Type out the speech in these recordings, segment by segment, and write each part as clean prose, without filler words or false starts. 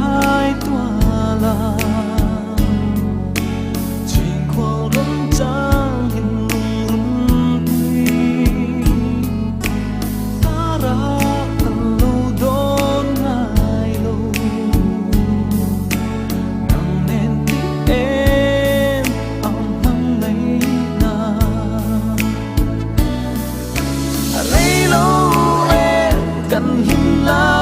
lai tua la chinh khoang rung trang hình lung rung ta ra cần lâu đón ngày lâu nằm nên tiếc em ông hăng lấy na lấy lâu em cần hình lại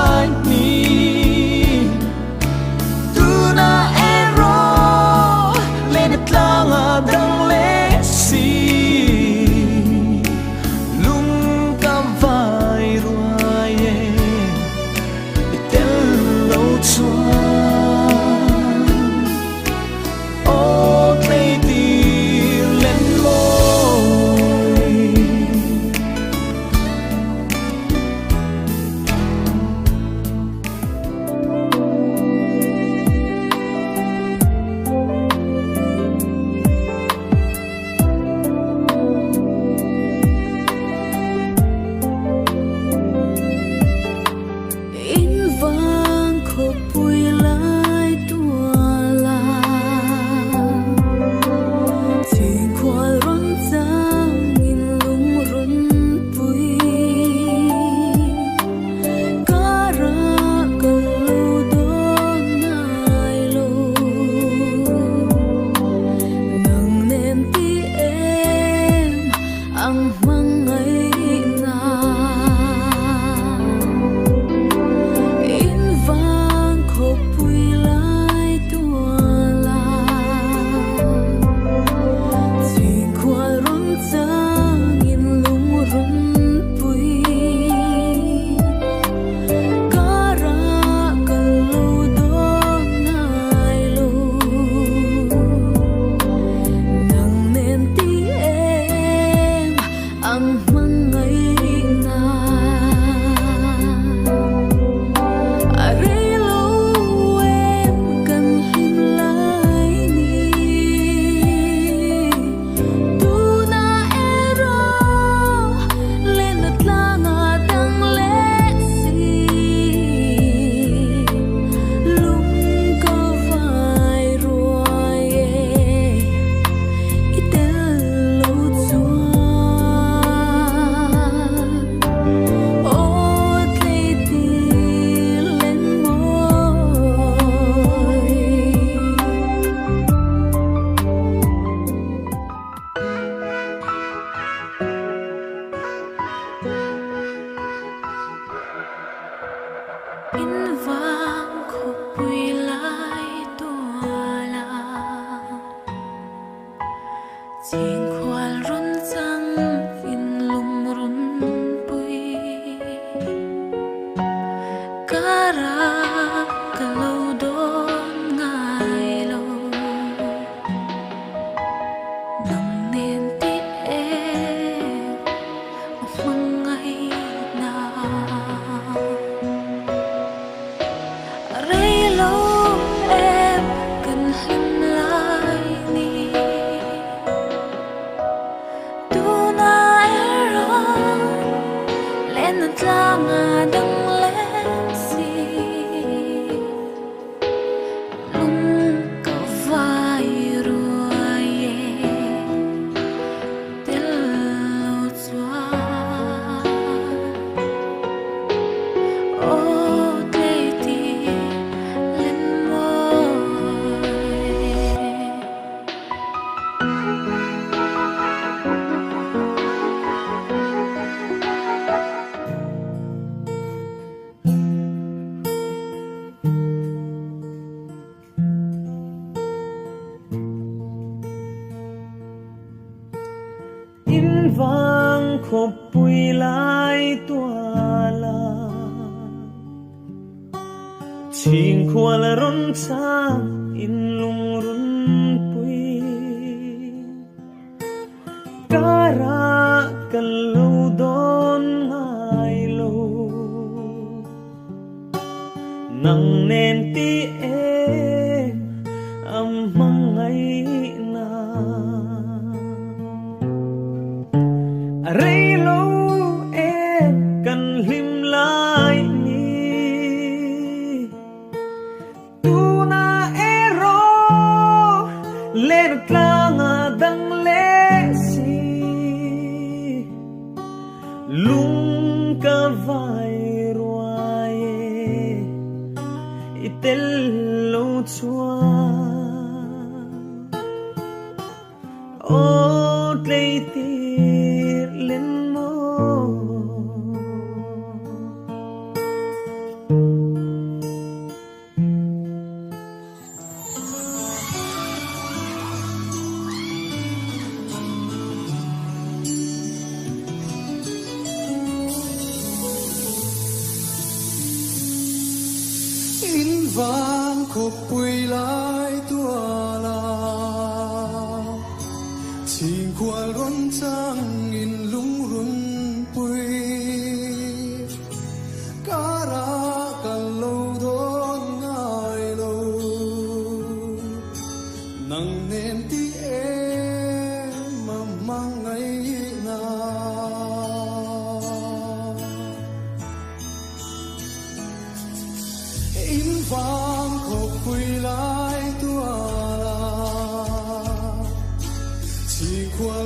vang khop pui lai tua la ching khwal ron cha in lung run pui kara kalau don ngai lo nang nen ti em am mangai na rei lo em kan him lai ni itel lo chua o tlei tir len mo in vang khúc bùi lại tua la xin qua run trăng in lung run bùi cả ra cả lâu đón ngài lâu nắng nên ti em mà mang ngày na in vang khúc bùi lại tua la chỉ qua